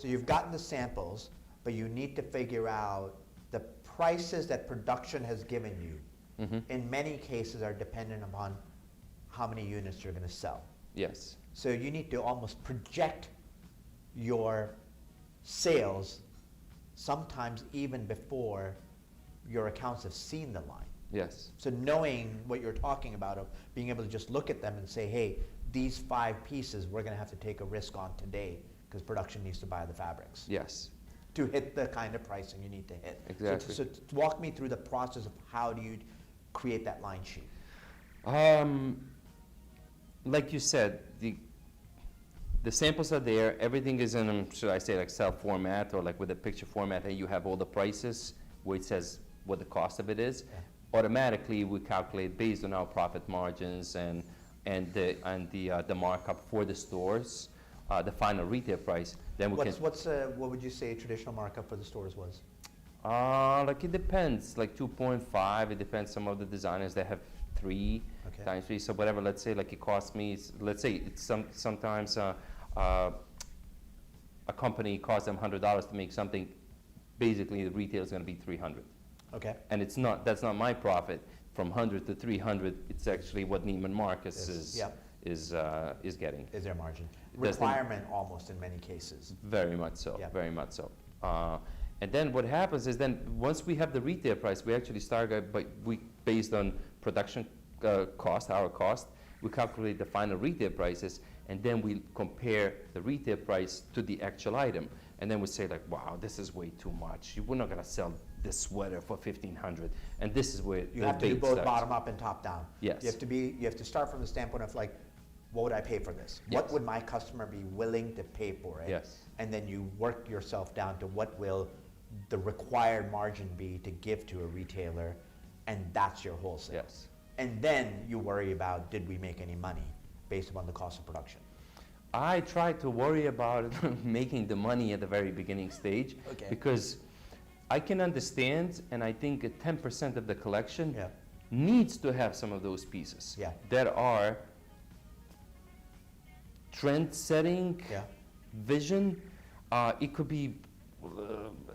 So you've gotten the samples, but you need to figure out the prices that production has given you. In many cases are dependent upon how many units you're going to sell. Yes. So you need to almost project your sales sometimes even before your accounts have seen the line. Yes. So knowing what you're talking about, of being able to just look at them and say, hey, these 5 pieces we're going to have to take a risk on today because production needs to buy the fabrics. Yes. To hit the kind of pricing you need to hit. Exactly. So walk me through the process of how do you create that line sheet? Like you said, the samples are there. Everything is in, should I say, like cell format or like with a picture format, and you have all the prices where it says what the cost of it is. Yeah. Automatically, we calculate based on our profit margins and the markup for the stores, the final retail price. Then we what would you say traditional markup for the stores was? Like it depends, like 2.5. It depends. Some of the designers they have 3 times 3. So whatever. Let's say like it costs me. Let's say it's sometimes a company costs them $100 to make something. Basically, the retail is going to be $300. Okay. And it's not. That's not my profit. From 100 to 300, it's actually what Neiman Marcus is getting. Is their margin requirement almost in many cases? Very much so. Yep. Very much so. And then what happens is then once we have the retail price, we actually start based on production cost, our cost, we calculate the final retail prices, and then we compare the retail price to the actual item. And then we say like, wow, this is way too much. We're not gonna sell this sweater for $1,500. And this is where you have to do both bottom up and top down. Yes. You have to start from the standpoint of like, what would I pay for this? Yes. What would my customer be willing to pay for it? Yes. And then you work yourself down to what will the required margin be to give to a retailer, and that's your wholesale. Yes. And then you worry about, did we make any money based upon the cost of production? I try to worry about making the money at the very beginning stage, because I can understand, and I think 10% of the collection needs to have some of those pieces that are trend-setting vision. It could be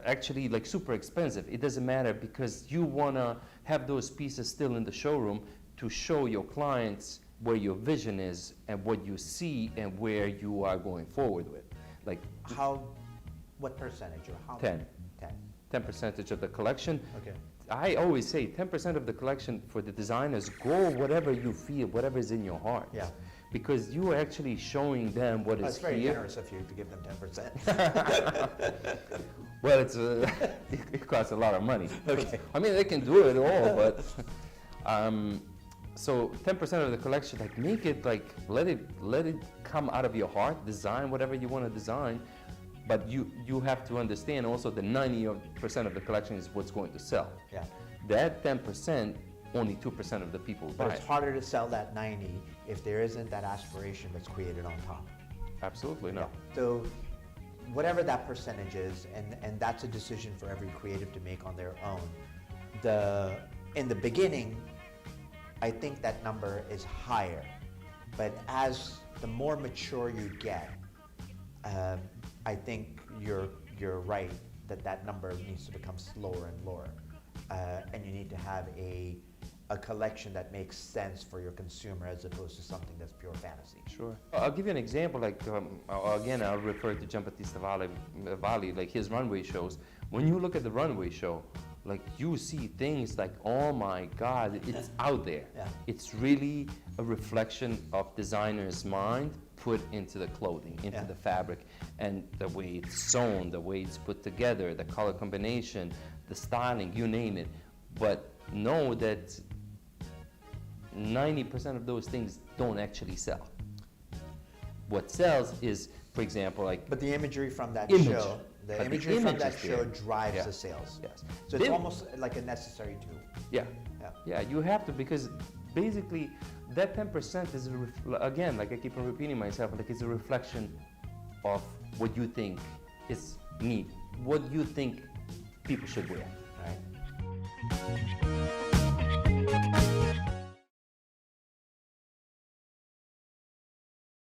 actually like super expensive. It doesn't matter, because you want to have those pieces still in the showroom to show your clients where your vision is and what you see and where you are going forward with. Like what percentage or how? 10. 10% of the collection. Okay. I always say 10% of the collection for the designers, go whatever you feel, whatever is in your heart. Yeah. Because you are actually showing them what is here. It's very generous of you to give them 10%. Well, it's it costs a lot of money. Okay. I mean, they can do it all, but so 10% of the collection, like make it like let it come out of your heart. Design whatever you want to design, but you have to understand also the 90% of the collection is what's going to sell. Yeah. That 10%, only 2% of the people buy. But it's harder to sell that 90 if there isn't that aspiration that's created on top. Absolutely no. Yeah. So whatever that percentage is, and that's a decision for every creative to make on their own. In the beginning, I think that number is higher, but as the more mature you get, I think you're right that number needs to become slower and lower, and you need to have a collection that makes sense for your consumer as opposed to something that's pure fantasy. Sure. I'll give you an example. Like again, I'll refer to Giambattista Valli, like his runway shows. When you look at the runway show, like you see things like, oh my God, it's out there. Yeah. It's really a reflection of designer's mind put into the clothing, into the fabric, and the way it's sewn, the way it's put together, the color combination, the styling, you name it. But know that 90% of those things don't actually sell. What sells is, for example, like... But the imagery from that image. show, the imagery from that show drives the sales. Yes. So it's almost like a necessary tool. Yeah. Yeah, you have to, because basically that 10% is, again, like I keep on repeating myself, like it's a reflection of what you think is neat, what you think people should wear. Right.